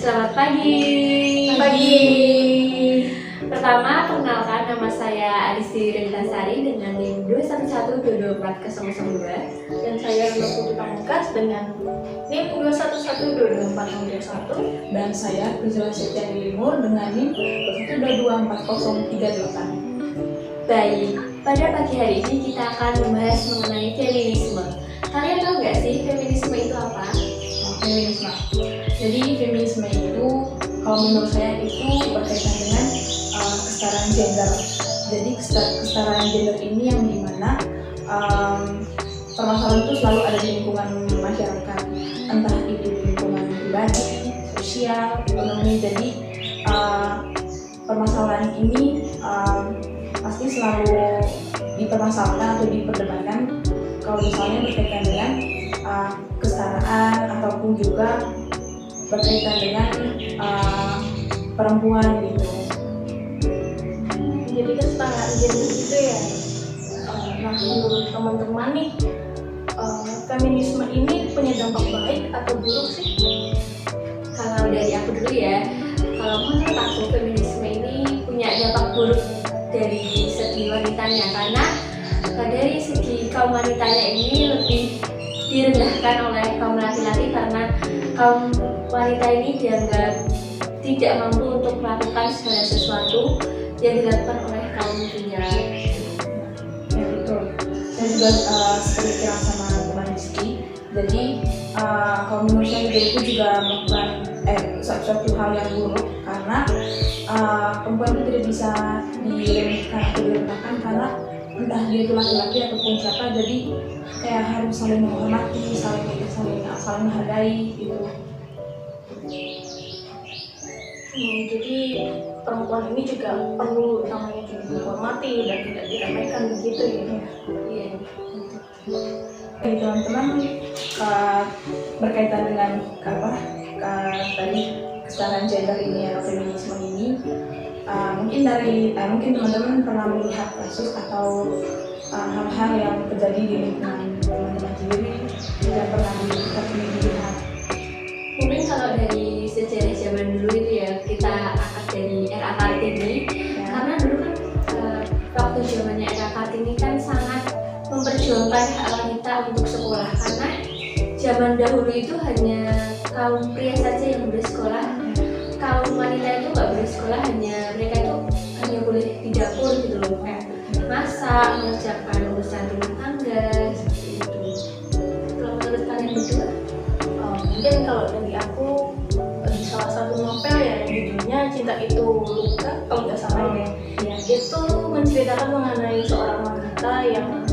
Selamat pagi. Pagi. Pertama, perkenalkan nama saya Adisti Rentasari dengan NIM 211224002. Dan saya Rino Putri Pamungkas dengan NIM 211224021. Dan saya Priscilla Septiani Limur dengan NIM 1224038. Baik, pada pagi hari ini kita akan membahas mengenai feminisme. Kalian tahu nggak sih feminisme itu apa? Feminisme. Jadi feminisme itu kalau menurut saya itu berkaitan dengan kesetaraan gender. Jadi kesetaraan gender ini yang dimana permasalahan itu selalu ada di lingkungan masyarakat, entah itu di lingkungan pribadi, sosial, ekonomi. Jadi permasalahan ini pasti selalu dipermasalahkan atau diperdebatkan kalau misalnya berkaitan dengan kesetaraan ataupun juga berkaitan dengan perempuan gitu. Jadi kesetaraan gender itu ya. Nah, menurut teman-teman nih, feminisme ini punya dampak baik atau buruk sih? Kalau dari aku dulu ya, kalau menurut aku feminisme ini punya dampak buruk dari segi wanitanya, karena dari segi kaum wanitanya ini lebih direndahkan oleh kaum laki-laki karena kaum wanita ini dianggap tidak mampu untuk melakukan segala sesuatu yang dilakukan oleh kaum pria. Ya betul. Saya juga seperti kira sama teman Rizky. Jadi kalau menurut saya itu juga melakukan suatu hal yang buruk karena perempuan itu tidak bisa diremehkan atau direndahkan karena entah dia itu laki-laki ataupun siapa, jadi kayak harus saling menghormati, saling menghargai gitu. Jadi perempuan ini juga perlu namanya juga dihormati dan tidak diremehkan begitu ya. Iya. Jadi teman-teman berkaitan dengan tadi kesetaraan gender ini atau feminisme ini, mungkin teman-teman pernah melihat kasus atau hal-hal yang terjadi di lingkungan teman-teman sendiri tidak pernah dilihat. Mungkin kalau dari sejarah zaman dulu itu ya, kita angkat dari era Kartini ya. Karena dulu kan waktu zamannya era Kartini kan sangat memperjuangkan hak wanita untuk sekolah, karena zaman dahulu itu hanya kaum pria saja yang bersekolah, kaum wanita itu nggak bersekolah, hanya mereka itu hanya boleh di dapur gitu loh, kayak masak, mengerjakan urusan rumah tangga seperti itu. Kalau menurut kalian berdua? Mungkin kalau dari aku di salah satu novel ya judulnya Cinta Itu Luka kalau nggak salah ya, itu menceritakan mengenai seorang wanita yang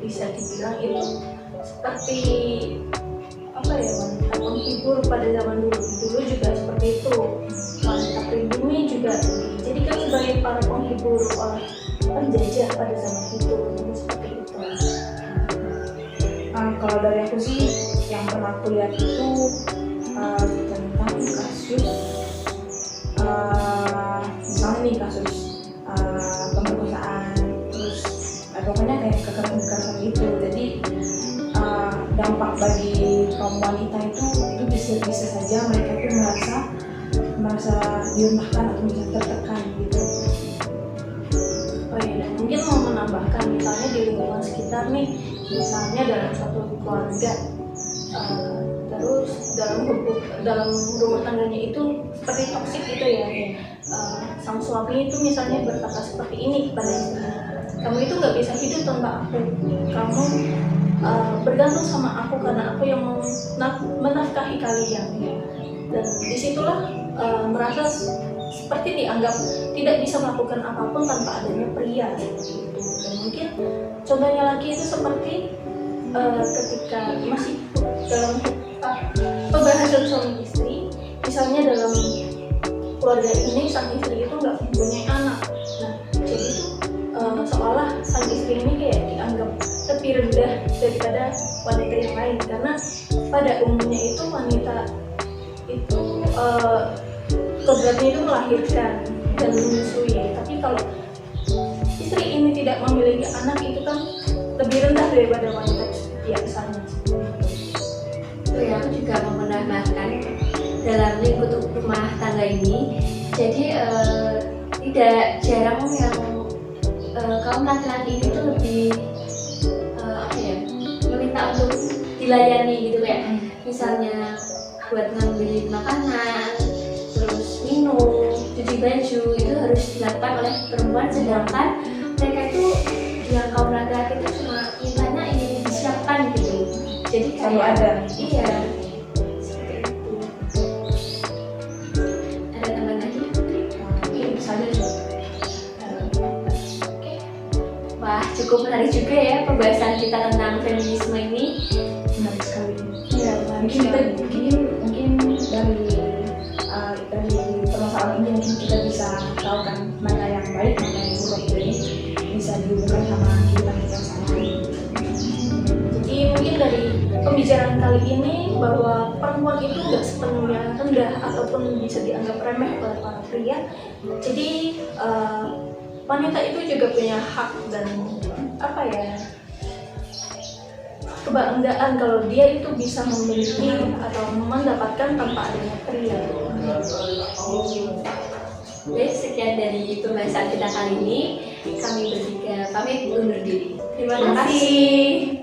bisa dibilang itu seperti apa ya, wanita penghibur pada zaman dulu juga seperti itu, wanita pribumi juga dijadikan sebagai para penghibur oleh penjajah pada zaman itu, jadi seperti itu. Kalau dari aku sih yang pernah aku lihat itu tentang kasus misalnya nih kasus pemerkosaan, terus pokoknya kayak kekerasan gitu. Jadi dampak bagi kaum wanita itu bisa saja mereka itu merasa direndahkan atau bisa tertekan gitu. Oh iya, mungkin mau menambahkan misalnya di lingkungan sekitar nih, misalnya dalam suatu keluarga, terus dalam rumah tangganya itu seperti toksik gitu ya. Sang suami itu misalnya berkata seperti ini kepada istrinya, kamu itu nggak bisa hidup tanpa aku, kamu bergantung sama aku karena aku yang menafkahi kalian. Dan disitulah merasa seperti dianggap tidak bisa melakukan apapun tanpa adanya pria seperti itu. Dan mungkin contohnya lagi itu seperti ketika masih dalam pembahasan suami istri, misalnya dalam keluarga ini sang istri itu nggak mempunyai anak. Nah, jadi itu seolah sang istri ini kayak dianggap lebih rendah daripada wanita yang lain, karena pada umumnya itu wanita itu kodratnya itu melahirkan dan menyusui, tapi kalau istri ini tidak memiliki anak itu kan lebih rendah daripada wanita biasanya. Itu ya, aku juga mau menambahkan tangga ini. Jadi tidak jarang yang kaum laki-laki ini tuh lebih meminta untuk dilayani gitu, kayak misalnya buat ngambil makanan, terus minum, cuci baju itu harus dilakukan oleh perempuan, sedangkan mereka itu yang kaum laki-laki itu cuma mintanya ingin disiapkan gitu. Jadi Selalu kayak ada. iya seperti itu. Ada tambahan lagi? Itu saja sih. Wah, cukup menarik juga ya pembahasan kita tentang feminisme ini. Menarik sekali. Iya, Mungkin dari permasalahan ini mungkin kita bisa tahu kan mana yang baik, mana yang buruk, jadi bisa dihubungkan sama kehidupan kita sehari-hari. Jadi mungkin dari pembicaraan kali ini bahwa perempuan itu nggak sepenuhnya rendah ataupun bisa dianggap remeh oleh para pria. Jadi wanita itu juga punya hak dan kebanggaan kalau dia itu bisa memiliki atau mendapatkan tanpa adanya pria. Oke, sekian dari pembahasan kita kali ini. Kami bertiga pamit undur diri. Terima kasih.